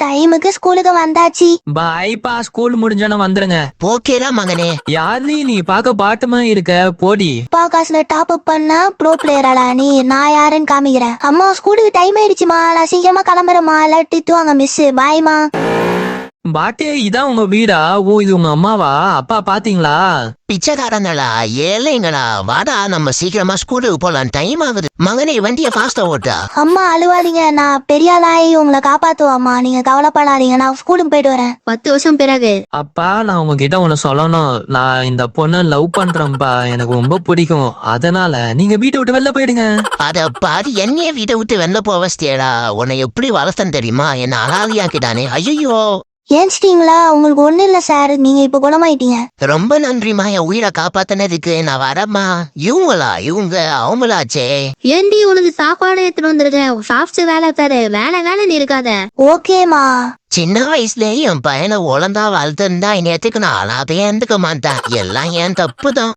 டைமுக்கு ஸ்கூலுக்கு வந்தாச்சு. பாய்ப்பா, ஸ்கூல் முடிஞ்சோன்னு வந்துருங்க. ஓகேடா மகனே. யாரு நீ பாக்க பாட்டுமா இருக்க? போடி. அப்பா காசுல டாப் அப் பண்ணா ப்ரோ பிளேயராடா நீ? நான் யாருன்னு காமிக்கிறேன். அம்மா ஸ்கூலுக்கு டைம் ஆயிடுச்சுமா, நான் சீக்கிரமா கிளம்புறேம்மா, எல்லாம் திட்டுவாங்க மிஸ். பாய்மா. பாட்டே, இதான் உங்க வீடா? ஓ, இது உங்க அம்மாவா? அப்பா பாத்தீங்களா? பிச்சைக்காரங்களா, ஏழைங்களா, வாடா நம்ம சீக்கிரமா ஸ்கூலுக்கு போலாம், டைம் ஆகுது. மகனே வண்டிய ஃபாஸ்டா ஓட்டா. அம்மா அழுவாதீங்க, நான் பெரிய ஆளாயி உங்களை காப்பாத்துவாம்மா, நீங்க கவலைப்படாதீங்க, நான் ஸ்கூலுக்கு போயிட்டு வரேன். 10 வருஷம் பிறகு. அப்பா, நான் உங்ககிட்ட ஒண்ணு சொல்லணும். நான் இந்த பொண்ணை லவ் பண்றேன்ப்பா. எனக்கு ரொம்ப பிடிக்கும். அதனால நீங்க வீட்டை விட்டு வெளில போயிடுங்க. அத பாதி என்னைய வீட்டை விட்டு வெளில போவஸ்தியடா. உன்னை எப்படி வளர்த்தன் தெரியுமா? என்ன அலாதியாக்கிட்டானே. ஐயோ, ஏன்ச்சிட்டீங்களா? உங்களுக்கு ஒண்ணு இல்ல சார், நீங்க இப்ப குணமாயிட்டீங்க. ரொம்ப நன்றிமா என் உயிரை காப்பாத்தினதுக்கு. நான் வரமா. இவங்க அவங்களாச்சே. ஏண்டி உனக்கு சாப்பாடு எடுத்துட்டு வந்திருக்கேன், சாப்பிட்டு வேலை பாரு. வேலை இருக்காத. ஓகேமா. சின்ன வயசுலயே என் பையனை ஒழுங்கா வளர்த்துருந்தா இந்நேரத்துக்கு நான் அழாதே இருந்துக்க மாட்டேன். எல்லாம் என் தப்பு தான்.